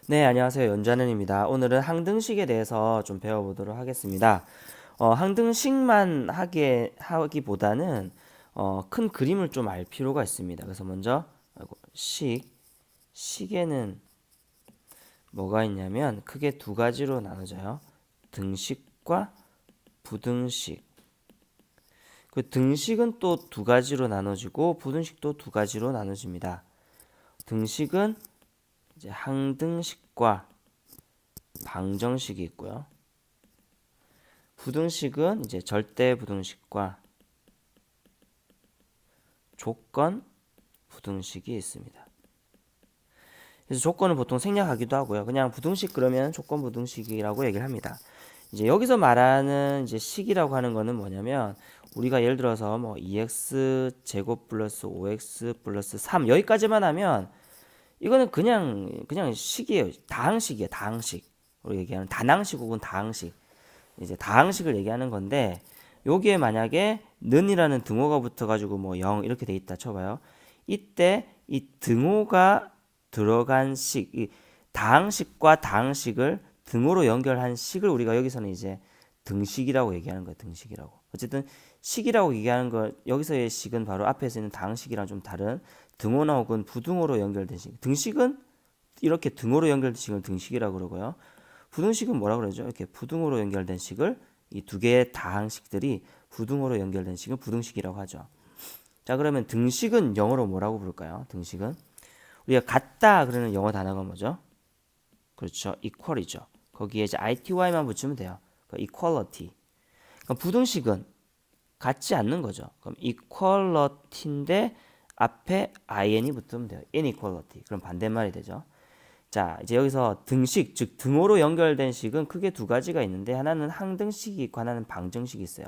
네, 안녕하세요. 연주하는입니다. 오늘은 항등식에 대해서 좀 배워보도록 하겠습니다. 항등식만 하기보다는 큰 그림을 좀 알 필요가 있습니다. 그래서 먼저 식에는 뭐가 있냐면 크게 두 가지로 나눠져요. 등식과 부등식. 그 등식은 또 두 가지로 나눠지고 부등식도 두 가지로 나눠집니다. 등식은 이제 항등식과 방정식이 있고요. 부등식은 이제 절대 부등식과 조건 부등식이 있습니다. 그래서 조건을 보통 생략하기도 하고요. 그냥 부등식 그러면 조건 부등식이라고 얘기를 합니다. 이제 여기서 말하는 이제 식이라고 하는 거는 뭐냐면 우리가 예를 들어서 뭐 2x 제곱 플러스 5x 플러스 3 여기까지만 하면 이거는 그냥 식이에요. 다항식이에요. 다항식. 우리 얘기하는 다낭식 혹은 다항식. 이제 다항식을 얘기하는 건데 여기에 만약에 는이라는 등호가 붙어가지고 뭐 0 이렇게 돼 있다 쳐봐요. 이때 이 등호가 들어간 식, 이 다항식과 다항식을 등호로 연결한 식을 우리가 여기서는 이제 등식이라고 얘기하는 거예요. 등식이라고. 어쨌든 식이라고 얘기하는 거 여기서의 식은 바로 앞에서 있는 다항식이랑 좀 다른 등호나 혹은 부등호로 연결된 식. 등식은 이렇게 등호로 연결된 식을 등식이라고 그러고요. 부등식은 뭐라 그러죠? 이렇게 부등호로 연결된 식을 이 두 개의 다항식들이 부등호로 연결된 식을 부등식이라고 하죠. 자, 그러면 등식은 영어로 뭐라고 부를까요? 등식은 우리가 같다 그러는 영어 단어가 뭐죠? 그렇죠. equal이죠. 거기에 이제 ity만 붙이면 돼요. 그러니까 equality. 그럼 부등식은 같지 않는 거죠. 그럼 equality인데 앞에 in이 붙으면 돼요. inequality. 그럼 반대말이 되죠. 자, 이제 여기서 등식, 즉 등호로 연결된 식은 크게 두 가지가 있는데 하나는 항등식이 있고 하나는 방정식이 있어요.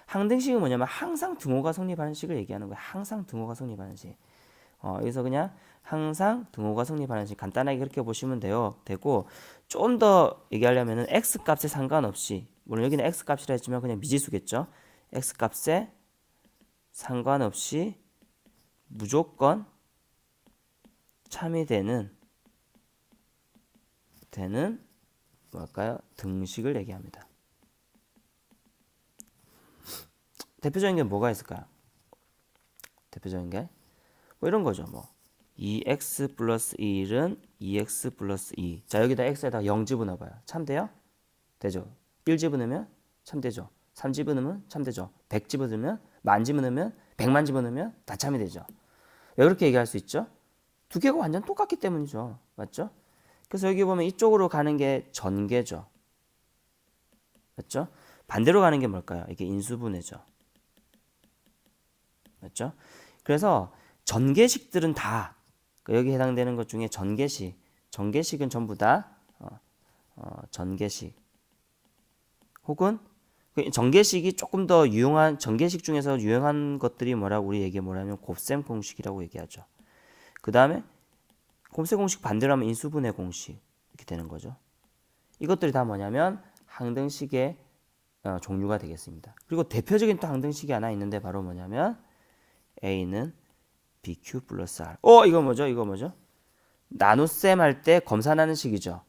항등식은 뭐냐면 항상 등호가 성립하는 식을 얘기하는 거예요. 항상 등호가 성립하는 식. 여기서 그냥 항상 등호가 성립하는 식 간단하게 그렇게 보시면 되고 좀 더 얘기하려면은 x 값에 상관없이 물론 여기는 x 값이라 했지만 그냥 미지수겠죠. x 값에 상관없이 무조건 참이되는 뭘까요? 등식을 얘기합니다. 대표적인 게 뭐가 있을까요? 대표적인 게 뭐 이런 거죠. 뭐 2x 플러스 1은 2x 플러스 2. 자, 여기다 x에다가 0 집어넣어봐요. 참 돼요? 되죠. 1 집어넣으면 참 되죠. 3 집어넣으면 참 되죠. 100 집어넣으면 만 집어넣으면 100만 집어넣으면 다 참이 되죠. 왜 그렇게 얘기할 수 있죠? 두 개가 완전 똑같기 때문이죠. 맞죠? 그래서 여기 보면 이쪽으로 가는 게 전개죠. 맞죠? 반대로 가는 게 뭘까요? 이게 인수분해죠. 맞죠? 그래서 전개식들은 다 여기 해당되는 것 중에 전개식은 전부 다 전개식 혹은 전개식이 조금 더 유용한 전개식 중에서 유용한 것들이 뭐라고 우리 얘기 뭐라면 곱셈 공식이라고 얘기하죠. 그 다음에 곱셈 공식 반대로 하면 인수분해 공식 이렇게 되는 거죠. 이것들이 다 뭐냐면 항등식의 종류가 되겠습니다. 그리고 대표적인 또 항등식이 하나 있는데 바로 뭐냐면 A는 BQ 플러스 R. 이거 뭐죠? 이거 뭐죠? 나눗셈 할 때 검산하는 식이죠.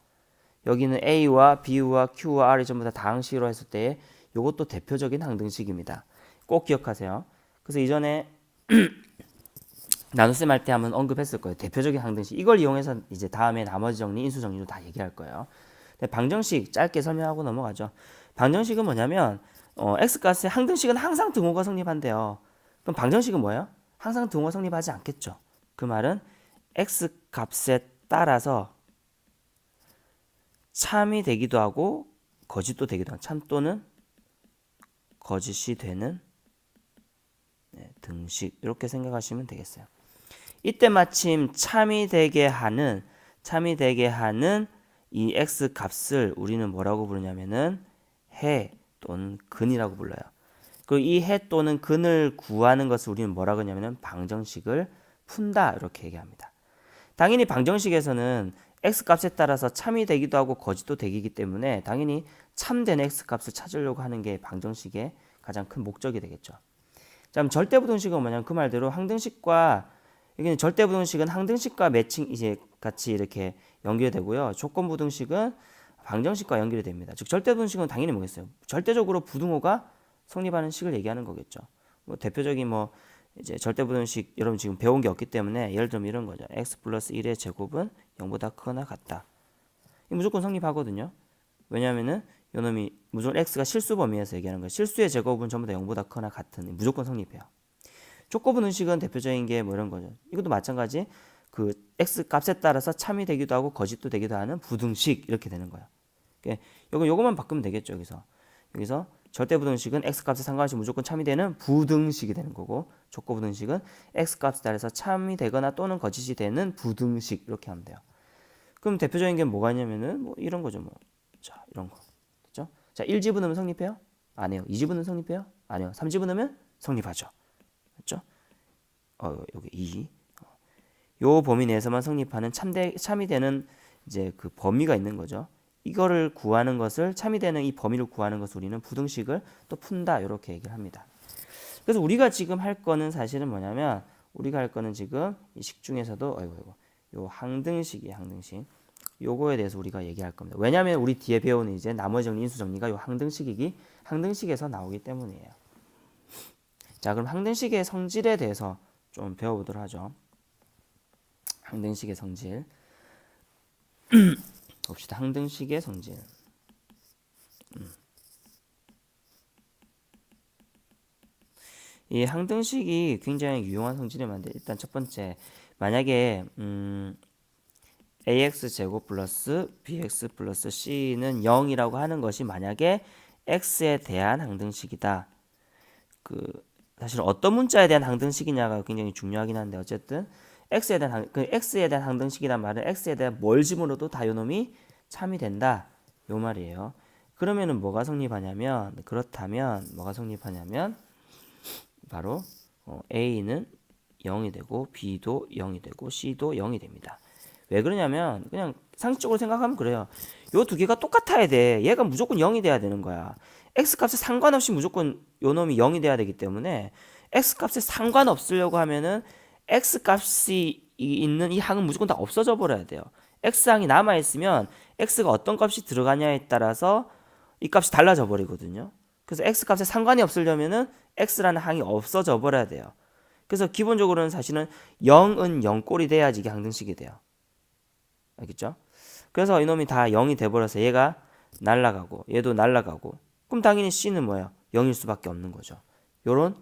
여기는 A와 B와 Q와 R이 전부 다 다항식으로 했을 때 이것도 대표적인 항등식입니다. 꼭 기억하세요. 그래서 이전에 나눗셈 할 때 한번 언급했을 거예요. 대표적인 항등식. 이걸 이용해서 이제 다음에 나머지 정리, 인수 정리도 다 얘기할 거예요. 방정식 짧게 설명하고 넘어가죠. 방정식은 뭐냐면 x값의 항등식은 항상 등호가 성립한대요. 그럼 방정식은 뭐예요? 항상 등호가 성립하지 않겠죠. 그 말은 x값에 따라서 참이 되기도 하고 거짓도 되기도 하고 참 또는 거짓이 되는 등식 이렇게 생각하시면 되겠어요. 이때 마침 참이 되게 하는 이 x 값을 우리는 뭐라고 부르냐면은 해 또는 근이라고 불러요. 그리고 이 해 또는 근을 구하는 것을 우리는 뭐라고 하냐면은 방정식을 푼다 이렇게 얘기합니다. 당연히 방정식에서는 x 값에 따라서 참이 되기도 하고 거짓도 되기 때문에 당연히 참된 x 값을 찾으려고 하는 게 방정식의 가장 큰 목적이 되겠죠. 자, 그럼 절대부등식은 뭐냐면 그 말대로 항등식과 여기는 절대부등식은 항등식과 매칭 이제 같이 이렇게 연결되고요. 조건부등식은 방정식과 연결이 됩니다. 즉 절대부등식은 당연히 뭐겠어요? 절대적으로 부등호가 성립하는 식을 얘기하는 거겠죠. 뭐 대표적인 뭐 이제 절대부등식 여러분 지금 배운 게 없기 때문에 예를 들면 이런 거죠. x 플러스 1의 제곱은 0보다 크거나 같다. 이 무조건 성립하거든요. 왜냐하면은 요놈이 무조건 x가 실수 범위에서 얘기하는 거예요. 실수의 제곱은 전부 다 0보다 크거나 같은 무조건 성립해요. 조건부등식은 대표적인 게 뭐 이런 거죠. 이것도 마찬가지 그 x 값에 따라서 참이 되기도 하고 거짓도 되기도 하는 부등식 이렇게 되는 거예요. 요거만 바꾸면 되겠죠. 여기서 절대부등식은 x 값에 상관없이 무조건 참이 되는 부등식이 되는 거고 조건부등식은 x 값에 따라서 참이 되거나 또는 거짓이 되는 부등식 이렇게 하면 돼요. 그럼 대표적인 게 뭐가 있냐면은 뭐 이런 거죠. 뭐 자 이런 거 됐죠? 자 1지분 넣으면 성립해요? 안 해요. 2지분 넣으면 성립해요? 안 해요. 3지분 넣으면 성립하죠. 됐죠? 여기 2. 요 범위 내에서만 성립하는 참이 되는 이제 그 범위가 있는 거죠. 이거를 구하는 것을 참이 되는 이 범위를 구하는 것을 우리는 부등식을 또 푼다 이렇게 얘기를 합니다. 그래서 우리가 지금 할 거는 사실은 뭐냐면 우리가 할 거는 지금 이 식 중에서도 요 항등식이에요. 항등식. 요거에 대해서 우리가 얘기할 겁니다. 왜냐하면 우리 뒤에 배우는 이제 나머지 정리, 인수 정리가 요 항등식에서 나오기 때문이에요. 자, 그럼 항등식의 성질에 대해서 좀 배워보도록 하죠. 항등식의 성질. 봅시다. 항등식의 성질. 이 항등식이 굉장히 유용한 성질이 많은데 일단 첫 번째 만약에 ax제곱 플러스 bx 플러스 c는 0이라고 하는 것이 만약에 x에 대한 항등식이다. 사실 어떤 문자에 대한 항등식이냐가 굉장히 중요하긴 한데 어쨌든 x에 대한 항등식이란 말은 x에 대한 뭘 집어넣어도 다 요놈이 참이 된다. 요 말이에요. 그러면은 그렇다면 뭐가 성립하냐면 바로 a는 0이 되고 b도 0이 되고 c도 0이 됩니다. 왜 그러냐면 그냥 상식적으로 생각하면 그래요. 요 두 개가 똑같아야 돼. 얘가 무조건 0이 돼야 되는 거야. x 값에 상관없이 무조건 요 놈이 0이 돼야 되기 때문에 x 값에 상관없으려고 하면은 x 값이 있는 이 항은 무조건 다 없어져 버려야 돼요. x 항이 남아 있으면 x가 어떤 값이 들어가냐에 따라서 이 값이 달라져 버리거든요. 그래서 x 값에 상관이 없으려면은 x라는 항이 없어져 버려야 돼요. 그래서 기본적으로는 사실은 0은 0꼴이 돼야지 이게 항등식이 돼요. 알겠죠? 그래서 이놈이 다 0이 돼버려서 얘가 날라가고 얘도 날라가고 그럼 당연히 C는 뭐예요? 0일 수밖에 없는 거죠. 요런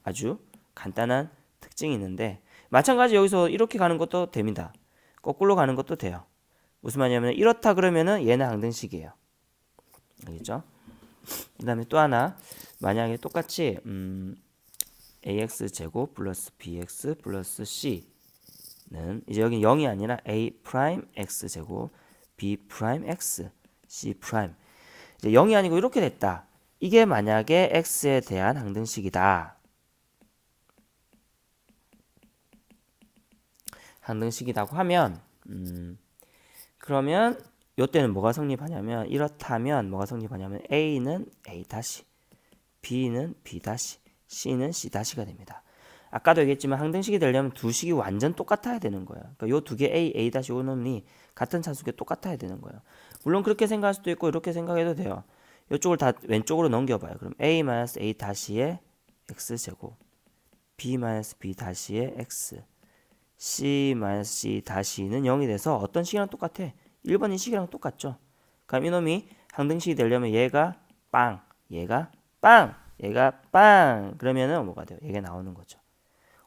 아주 간단한 특징이 있는데 마찬가지 여기서 이렇게 가는 것도 됩니다. 거꾸로 가는 것도 돼요. 무슨 말이냐면 이렇다 그러면은 얘는 항등식이에요. 알겠죠? 그 다음에 또 하나 만약에 똑같이 ax제곱 플러스 bx 플러스 c는 이제 여기 0이 아니라 a 프라임 x제곱 b 프라임 x c 프라임 이제 0이 아니고 이렇게 됐다. 이게 만약에 x에 대한 항등식이다. 항등식이라고 하면 그러면 요때는 뭐가 성립하냐면 이렇다면 뭐가 성립하냐면 a는 a 다시 b는 b 다시 c는 c 다시가 됩니다. 아까도 얘기했지만 항등식이 되려면 두 식이 완전 똑같아야 되는 거예요. 그러니까 요 두 개 a 다시 요 놈이 같은 차수에 똑같아야 되는 거예요. 물론 그렇게 생각할 수도 있고 이렇게 생각해도 돼요. 이쪽을 다 왼쪽으로 넘겨봐요. 그럼 a-a 다시의 x제곱 b-b 다시의 x c-c 다시는 0이 돼서 어떤 식이랑 똑같아? 1번 이 식이랑 똑같죠. 그럼 이놈이 항등식이 되려면 얘가 빵 얘가 빵 얘가 빵 그러면은 뭐가 돼요? 얘가 나오는 거죠.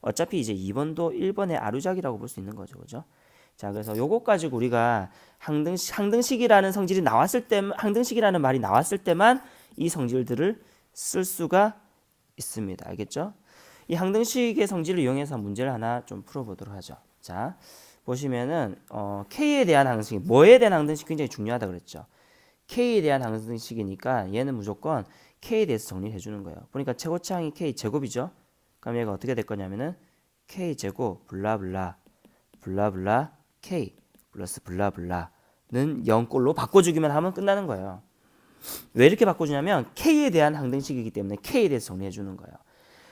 어차피 이제 2번도 1번의 아류작이라고 볼 수 있는 거죠. 그죠? 자, 그래서 요거 가지고 우리가 항등식이라는 성질이 나왔을 때, 항등식이라는 말이 나왔을 때만 이 성질들을 쓸 수가 있습니다. 알겠죠? 이 항등식의 성질을 이용해서 문제를 하나 좀 풀어보도록 하죠. 자, 보시면은 K에 대한 항등식, 뭐에 대한 항등식 굉장히 중요하다 그랬죠. K에 대한 항등식이니까 얘는 무조건 K에 대해서 정리해 주는 거예요. 보니까 최고차항이 K 제곱이죠. 그럼 얘가 어떻게 될 거냐면은 K 제곱 블라블라 블라블라 K 플러스 블라블라는 0꼴로 바꿔주기만 하면 끝나는 거예요. 왜 이렇게 바꿔주냐면 K에 대한 항등식이기 때문에 K에 대해서 정리해 주는 거예요.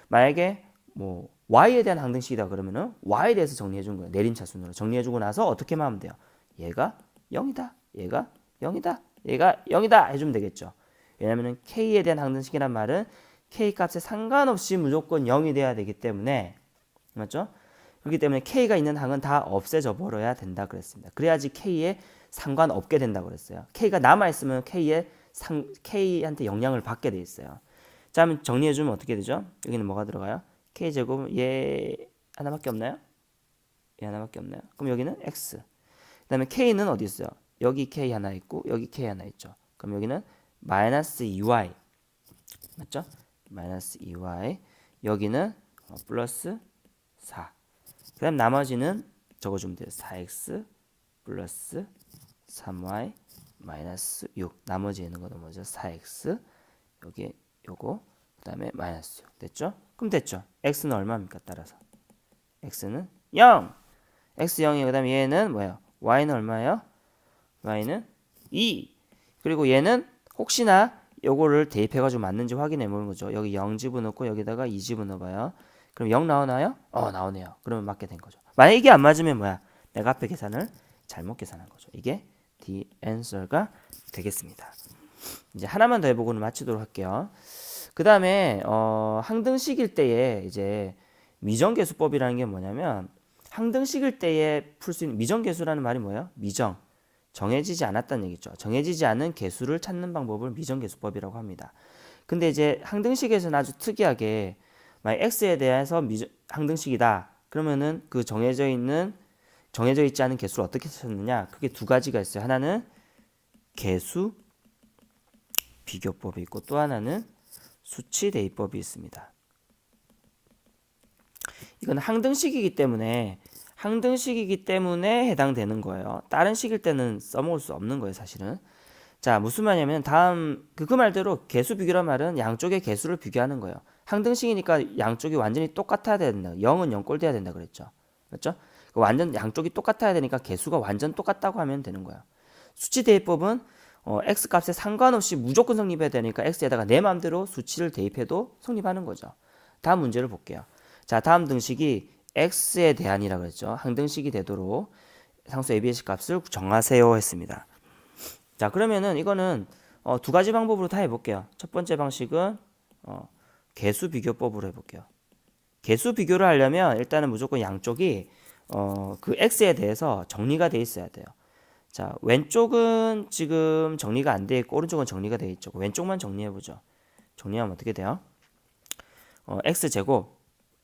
만약에 뭐 y에 대한 항등식이다 그러면은 y에 대해서 정리해 준 거예요. 내림차순으로 정리해 주고 나서 어떻게만 하면 돼요? 얘가 0이다. 얘가 0이다. 얘가 0이다 해주면 되겠죠. 왜냐면은 k에 대한 항등식이란 말은 k 값에 상관없이 무조건 0이 돼야 되기 때문에, 맞죠? 그렇기 때문에 k가 있는 항은 다 없애져 버려야 된다 그랬습니다. 그래야지 k에 상관없게 된다 그랬어요. k가 남아 있으면 k한테 영향을 받게 돼 있어요. 자, 그럼 정리해 주면 어떻게 되죠? 여기는 뭐가 들어가요? k제곱 얘 하나밖에 없나요? 얘 하나밖에 없나요? 그럼 여기는 x. 그다음에 k는 어디 있어요? 여기 k 하나 있고 여기 k 하나 있죠. 그럼 여기는 마이너스 2y, 맞죠? 마이너스 2y. 여기는 플러스 4. 그 다음 나머지는 적어주면 돼요. 4x 플러스 3y 마이너스 6. 나머지 있는 거는 뭐죠? 4x 여기 요거 그 다음에 마이너스 6. 됐죠? 그럼 됐죠? x는 얼마입니까? 따라서 x는 0. x 0이에요. 그 다음에 얘는 뭐예요? y는 얼마예요? y는 2. 그리고 얘는 혹시나 요거를 대입해가지고 맞는지 확인해 보는 거죠. 여기 0 집어넣고 여기다가 2 집어넣어봐요. 그럼 0 나오나요? 나오네요. 그러면 맞게 된 거죠. 만약 이게 안 맞으면 뭐야? 내가 앞에 계산을 잘못 계산한 거죠. 이게 the answer가 되겠습니다. 이제 하나만 더 해보고는 마치도록 할게요. 그 다음에 항등식일 때에 이제 미정계수법이라는 게 뭐냐면, 항등식일 때에 풀 수 있는 미정계수라는 말이 뭐예요? 미정. 정해지지 않았다는 얘기죠. 정해지지 않은 계수를 찾는 방법을 미정계수법이라고 합니다. 근데 이제 항등식에서는 아주 특이하게 만약 x에 대해서 항등식이다. 그러면은 그 정해져 있지 않은 계수를 어떻게 찾느냐? 그게 두 가지가 있어요. 하나는 계수 비교법이 있고 또 하나는 수치 대입법이 있습니다. 이건 항등식이기 때문에 해당되는 거예요. 다른 식일 때는 써먹을 수 없는 거예요, 사실은. 자, 무슨 말이냐면 다음 그 말대로 계수 비교란 말은 양쪽의 계수를 비교하는 거예요. 항등식이니까 양쪽이 완전히 똑같아야 된다. 0은 0꼴 돼야 된다 그랬죠. 맞죠? 완전 양쪽이 똑같아야 되니까 계수가 완전 똑같다고 하면 되는 거야. 수치 대입법은 x 값에 상관없이 무조건 성립해야 되니까 x에다가 내 마음대로 수치를 대입해도 성립하는 거죠. 다음 문제를 볼게요. 자, 다음 등식이 x에 대한이라고 했죠. 항등식이 되도록 상수 AB의 값을 정하세요 했습니다. 자, 그러면은 이거는 두 가지 방법으로 다 해볼게요. 첫 번째 방식은 계수 비교법으로 해볼게요. 계수 비교를 하려면 일단은 무조건 양쪽이 그 x에 대해서 정리가 돼 있어야 돼요. 자, 왼쪽은 지금 정리가 안 돼 있고 오른쪽은 정리가 돼 있죠. 왼쪽만 정리해 보죠. 정리하면 어떻게 돼요? x 제곱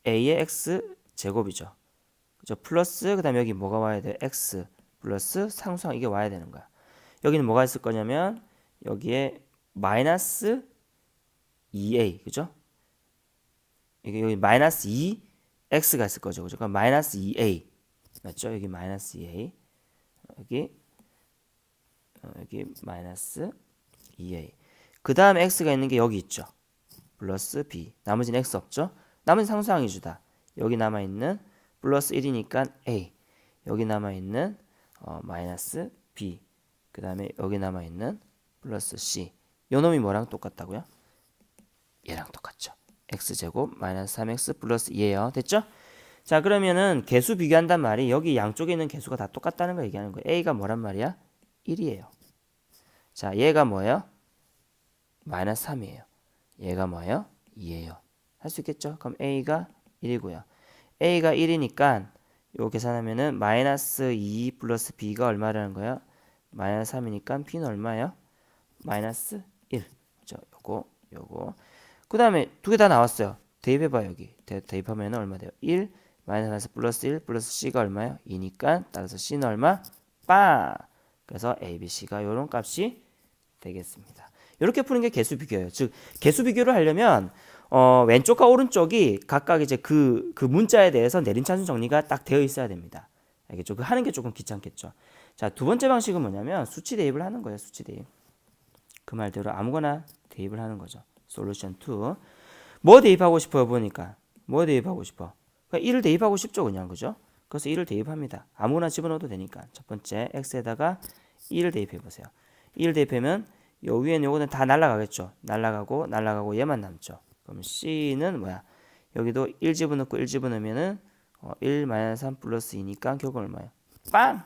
a의 x 제곱이죠. 그죠? 플러스 그다음에 여기 뭐가 와야 돼요? x 플러스 상수항 이게 와야 되는 거야. 여기는 뭐가 있을 거냐면 여기에 마이너스 2a 그죠? 여기 마이너스 2x가 있을 거죠. 그죠? 그럼 마이너스 2a 맞죠? 여기 마이너스 2a 여기 마이너스 2a 그 다음 x가 있는 게 여기 있죠. 플러스 b 나머지는 x 없죠. 나머지 상수항이 주다. 여기 남아있는 플러스 1이니까 a 여기 남아있는 마이너스 b 그 다음에 여기 남아있는 플러스 c 요 놈이 뭐랑 똑같다고요? 얘랑 똑같죠. x제곱 마이너스 3x 플러스 2예요. 됐죠? 자, 그러면은 계수 비교한단 말이 여기 양쪽에 있는 계수가 다 똑같다는 거 얘기하는 거예요. a가 뭐란 말이야? 1이에요. 자, 얘가 뭐예요? 마이너스 3이에요. 얘가 뭐예요? 2예요. 할 수 있겠죠? 그럼 a가 1이고요. a가 1이니까 요 계산하면은 마이너스 2 플러스 b가 얼마라는 거예요? 마이너스 3이니까 b는 얼마예요? 마이너스 1. 그죠? 요거. 그 다음에 두 개 다 나왔어요. 대입해봐요. 여기. 대입하면 얼마 돼요? 1 마이너스 플러스 1 플러스 c가 얼마예요? 2니까 따라서 c는 얼마? 빵! 그래서 a, b, c가 요런 값이 되겠습니다. 이렇게 푸는 게 계수 비교예요. 즉 계수 비교를 하려면 왼쪽과 오른쪽이 각각 이제 그 문자에 대해서 내림차순 정리가 딱 되어 있어야 됩니다. 알겠죠? 그 하는 게 조금 귀찮겠죠. 자, 두 번째 방식은 뭐냐면 수치 대입을 하는 거예요. 수치 대입. 그 말대로 아무거나 대입을 하는 거죠. 솔루션 2. 뭐 대입하고 싶어요? 보니까. 뭐 대입하고 싶어? 그러니까 1을 대입하고 싶죠. 그냥. 그죠? 그래서 1을 대입합니다. 아무거나 집어넣어도 되니까. 첫 번째 x에다가 1을 대입해 보세요. 1을 대입하면 요 위에는 요거는 다 날라가겠죠. 날라가고 얘만 남죠. 그럼 c는 뭐야? 여기도 1 집어넣고 1 집어넣으면은 1 마이너스 3 플러스 2니까 결국 얼마예요? 빵!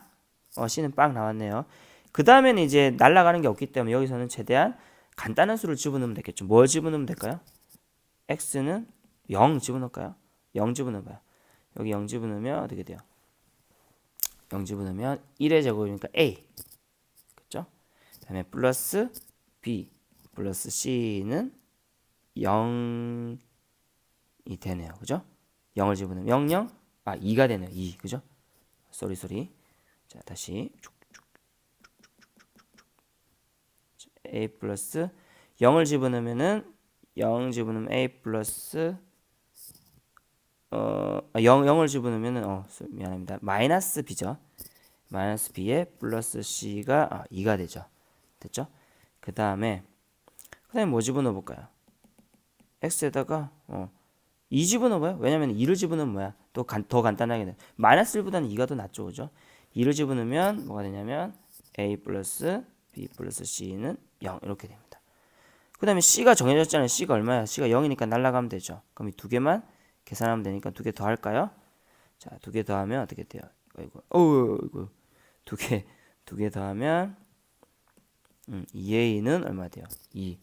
C는 빵 나왔네요. 그 다음에는 이제 날아가는 게 없기 때문에 여기서는 최대한 간단한 수를 집어넣으면 되겠죠. 뭘 집어넣으면 될까요? x는 0 집어넣을까요? 0 집어넣어봐요. 여기 0 집어넣으면 어떻게 돼요? 0 집어넣으면 1의 제곱이니까 a. 그렇죠? 그다음에 플러스 b 플러스 c는 0이 되네요. 그죠? 0을 집어넣으면 0, 0, 2가 되네요. 2. 그죠? 쏘리. 자, 다시 a 플러스 0을 집어넣으면은 0 집어넣으면 a 플러스 0을 집어넣으면은 미안합니다. 마이너스 b죠. 마이너스 b에 플러스 c가 2가 되죠. 됐죠? 그다음에 뭐 집어넣어 볼까요? x에다가 2 집어넣어 봐요. 왜냐면 2를 집어넣으면 뭐야? 더 간단하게 돼. 마이너스 1보다는 2가 더 낫죠. 그죠? 2를 집어넣으면 뭐가 되냐면 a 플러스 b 플러스 c는 0 이렇게 됩니다. 그 다음에 c가 정해졌잖아요. c가 얼마야? c가 0이니까 날라가면 되죠. 그럼 이 두 개만 계산하면 되니까 두 개 더 할까요? 자, 두 개 더하면 어떻게 돼요? 이거 두 개 더하면 2a는 얼마 돼요? 2.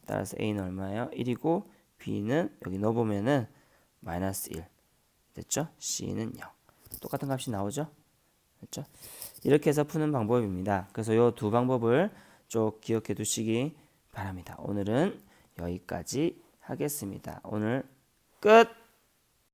따라서 a는 얼마예요? 1이고 b는 여기 넣어보면은 마이너스 1. 됐죠? c는 0. 똑같은 값이 나오죠? 됐죠? 이렇게 해서 푸는 방법입니다. 그래서 이 두 방법을 쭉 기억해 두시기 바랍니다. 오늘은 여기까지 하겠습니다. 오늘 끝!